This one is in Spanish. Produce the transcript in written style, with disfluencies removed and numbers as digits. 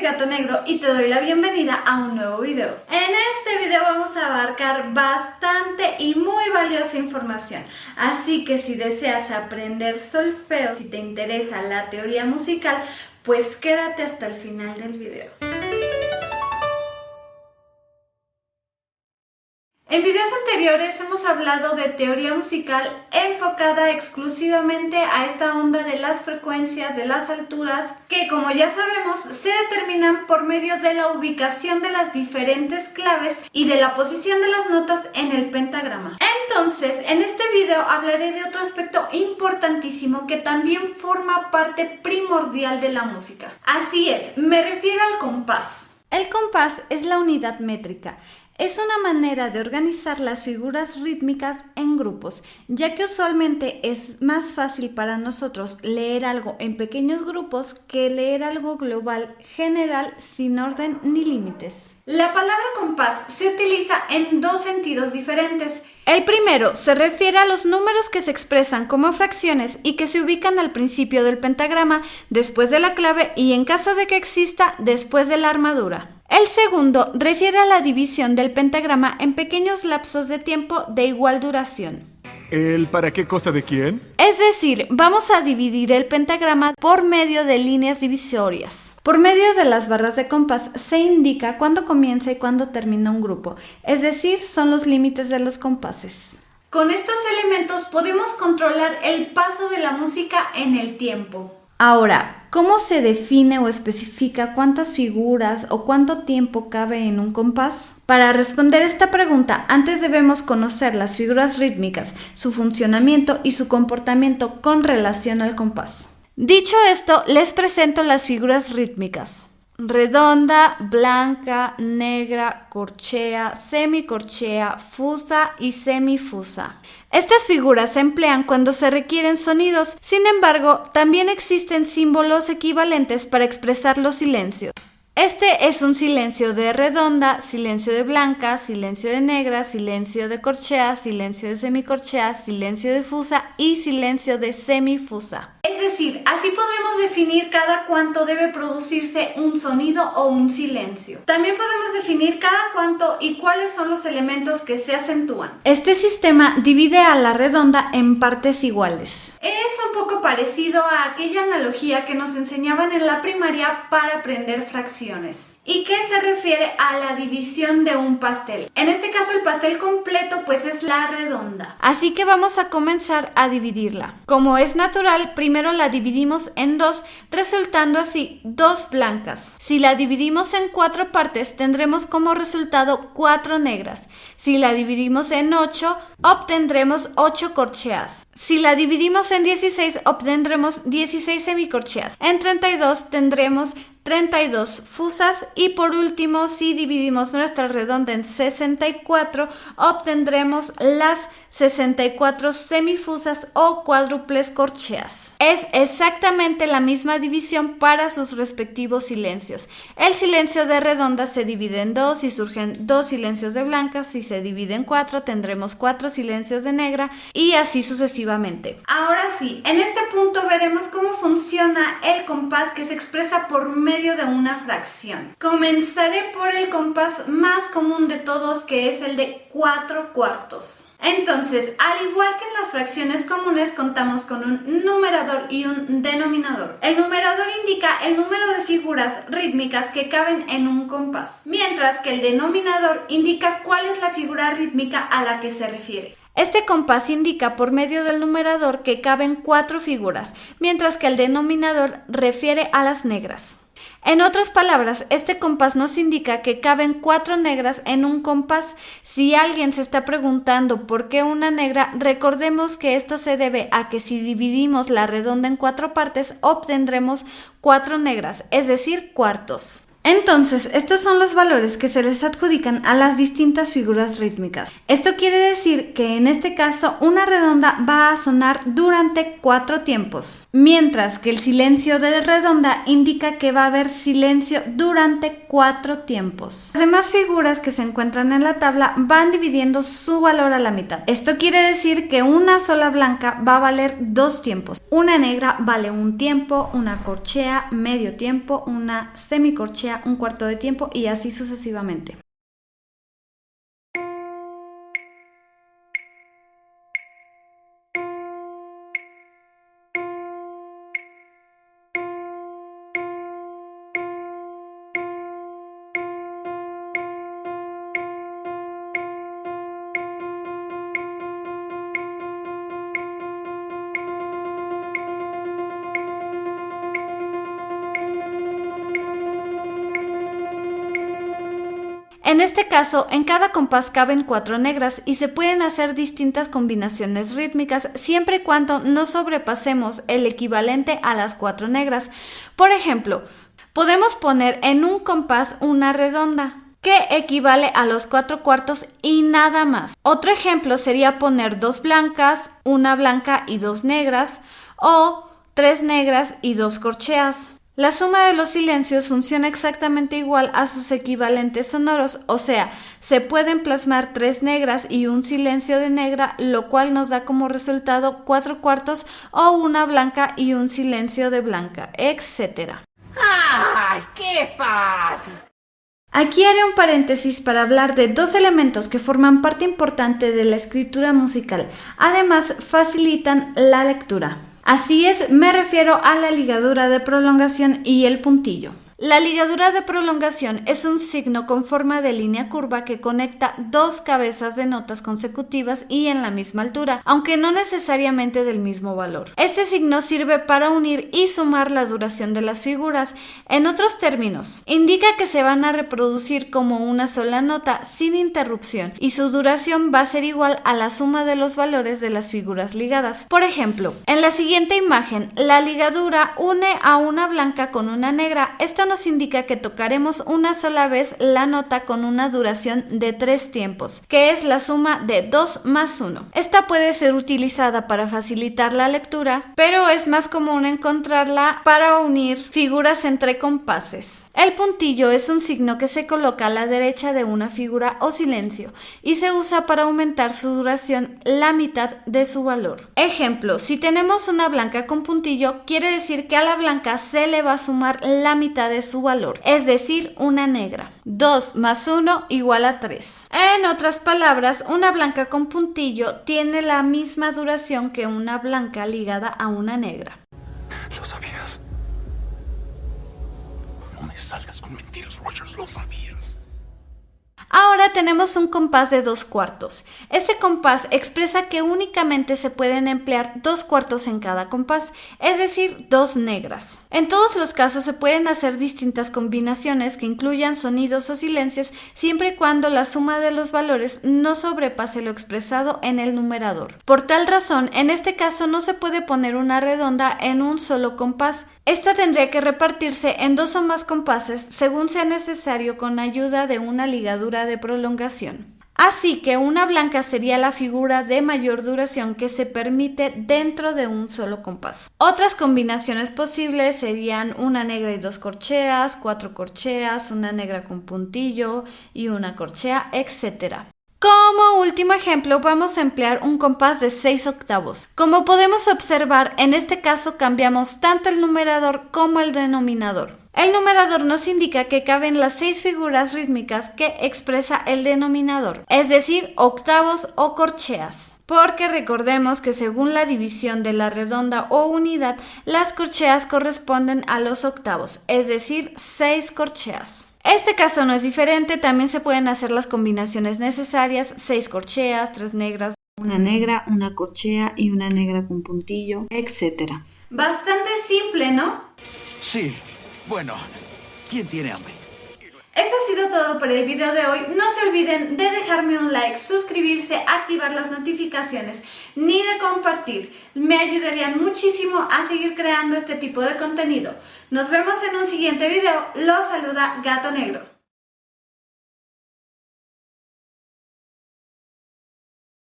Gato Negro y te doy la bienvenida a un nuevo video. En este video vamos a abarcar bastante y muy valiosa información, así que si deseas aprender solfeo, si te interesa la teoría musical, pues quédate hasta el final del video. En videos anteriores hemos hablado de teoría musical enfocada exclusivamente a esta onda de las frecuencias, de las alturas, que como ya sabemos se determinan por medio de la ubicación de las diferentes claves y de la posición de las notas en el pentagrama. Entonces, en este video hablaré de otro aspecto importantísimo que también forma parte primordial de la música. Así es, me refiero al compás. El compás es la unidad métrica. Es una manera de organizar las figuras rítmicas en grupos, ya que usualmente es más fácil para nosotros leer algo en pequeños grupos que leer algo global, general, sin orden ni límites. La palabra compás se utiliza en dos sentidos diferentes. El primero se refiere a los números que se expresan como fracciones y que se ubican al principio del pentagrama, después de la clave y en caso de que exista, después de la armadura. El segundo refiere a la división del pentagrama en pequeños lapsos de tiempo de igual duración. ¿El para qué cosa de quién? Es decir, vamos a dividir el pentagrama por medio de líneas divisorias. Por medio de las barras de compás se indica cuándo comienza y cuándo termina un grupo, es decir, son los límites de los compases. Con estos elementos podemos controlar el paso de la música en el tiempo. Ahora, ¿cómo se define o especifica cuántas figuras o cuánto tiempo cabe en un compás? Para responder esta pregunta, antes debemos conocer las figuras rítmicas, su funcionamiento y su comportamiento con relación al compás. Dicho esto, les presento las figuras rítmicas: redonda, blanca, negra, corchea, semicorchea, fusa y semifusa. Estas figuras se emplean cuando se requieren sonidos, sin embargo, también existen símbolos equivalentes para expresar los silencios. Este es un silencio de redonda, silencio de blanca, silencio de negra, silencio de corchea, silencio de semicorchea, silencio de fusa y silencio de semifusa. Es decir, así podremos definir cada cuánto debe producirse un sonido o un silencio. También podemos definir cada cuánto y cuáles son los elementos que se acentúan. Este sistema divide a la redonda en partes iguales. Es un poco parecido a aquella analogía que nos enseñaban en la primaria para aprender fracciones y que se refiere a la división de un pastel. En este caso el pastel completo pues es la redonda. Así que vamos a comenzar a dividirla. Como es natural, primero la dividimos en dos, resultando así dos blancas. Si la dividimos en 4 partes, tendremos como resultado 4 negras. Si la dividimos en 8, obtendremos 8 corcheas. Si la dividimos en 16, obtendremos 16 semicorcheas. En 32 tendremos 32 fusas y por último, si dividimos nuestra redonda en 64, obtendremos las 64 semifusas o cuádruples corcheas. Es exactamente la misma división para sus respectivos silencios. El silencio de redonda se divide en 2 y surgen 2 silencios de blanca. Si se divide en 4, tendremos 4 silencios de negra y así sucesivamente. Ahora sí, en este punto veremos cómo funciona el compás que se expresa por medio de una fracción. Comenzaré por el compás más común de todos, que es el de 4/4. Entonces, al igual que en las fracciones comunes, contamos con un numerador y un denominador. El numerador indica el número de figuras rítmicas que caben en un compás, mientras que el denominador indica cuál es la figura rítmica a la que se refiere. Este compás indica por medio del numerador que caben 4 figuras, mientras que el denominador refiere a las negras. En otras palabras, este compás nos indica que caben 4 negras en un compás. Si alguien se está preguntando por qué una negra, recordemos que esto se debe a que si dividimos la redonda en 4 partes, obtendremos 4 negras, es decir, cuartos. Entonces, estos son los valores que se les adjudican a las distintas figuras rítmicas. Esto quiere decir que en este caso una redonda va a sonar durante 4 tiempos, mientras que el silencio de redonda indica que va a haber silencio durante 4 tiempos. Las demás figuras que se encuentran en la tabla van dividiendo su valor a la mitad. Esto quiere decir que una sola blanca va a valer 2 tiempos, Una negra vale un tiempo, una corchea, medio tiempo, una semicorchea, un cuarto de tiempo y así sucesivamente. En este caso, en cada compás caben 4 negras y se pueden hacer distintas combinaciones rítmicas siempre y cuando no sobrepasemos el equivalente a las 4 negras. Por ejemplo, podemos poner en un compás una redonda, que equivale a los 4 cuartos y nada más. Otro ejemplo sería poner 2 blancas, una blanca y 2 negras, o 3 negras y 2 corcheas. La suma de los silencios funciona exactamente igual a sus equivalentes sonoros, o sea, se pueden plasmar 3 negras y un silencio de negra, lo cual nos da como resultado 4 cuartos o una blanca y un silencio de blanca, etc. ¡Ay, qué fácil! Aquí haré un paréntesis para hablar de 2 elementos que forman parte importante de la escritura musical, además facilitan la lectura. Así es, me refiero a la ligadura de prolongación y el puntillo. La ligadura de prolongación es un signo con forma de línea curva que conecta 2 cabezas de notas consecutivas y en la misma altura, aunque no necesariamente del mismo valor. Este signo sirve para unir y sumar la duración de las figuras. En otros términos, indica que se van a reproducir como una sola nota sin interrupción y su duración va a ser igual a la suma de los valores de las figuras ligadas. Por ejemplo, en la siguiente imagen, la ligadura une a una blanca con una negra. Esto nos indica que tocaremos una sola vez la nota con una duración de 3 tiempos, que es la suma de 2 más 1. Esta puede ser utilizada para facilitar la lectura, pero es más común encontrarla para unir figuras entre compases. El puntillo es un signo que se coloca a la derecha de una figura o silencio y se usa para aumentar su duración la mitad de su valor. Ejemplo, si tenemos una blanca con puntillo, quiere decir que a la blanca se le va a sumar la mitad de su valor, es decir, una negra. 2 más 1 igual a 3. En otras palabras, una blanca con puntillo tiene la misma duración que una blanca ligada a una negra. Lo sabías. No me salgas con mentiras, Rogers, lo sabías. Ahora tenemos un compás de 2 cuartos. Este compás expresa que únicamente se pueden emplear 2 cuartos en cada compás, es decir, 2 negras. En todos los casos se pueden hacer distintas combinaciones que incluyan sonidos o silencios siempre y cuando la suma de los valores no sobrepase lo expresado en el numerador. Por tal razón, en este caso no se puede poner una redonda en un solo compás. Esta tendría que repartirse en 2 o más compases según sea necesario con ayuda de una ligadura de prolongación. Así que una blanca sería la figura de mayor duración que se permite dentro de un solo compás. Otras combinaciones posibles serían una negra y 2 corcheas, 4 corcheas, una negra con puntillo y una corchea, etc. Como último ejemplo, vamos a emplear un compás de 6 octavos. Como podemos observar, en este caso cambiamos tanto el numerador como el denominador. El numerador nos indica que caben las 6 figuras rítmicas que expresa el denominador, es decir, octavos o corcheas. Porque recordemos que según la división de la redonda o unidad, las corcheas corresponden a los octavos, es decir, 6 corcheas. Este caso no es diferente, también se pueden hacer las combinaciones necesarias, 6 corcheas, 3 negras, una negra, una corchea y una negra con puntillo, etc. Bastante simple, ¿no? Sí, bueno, ¿quién tiene hambre? Eso ha sido todo por el video de hoy. No se olviden de dejarme un like, suscribirse, activar las notificaciones, ni de compartir. Me ayudarían muchísimo a seguir creando este tipo de contenido. Nos vemos en un siguiente video. Los saluda Gato Negro.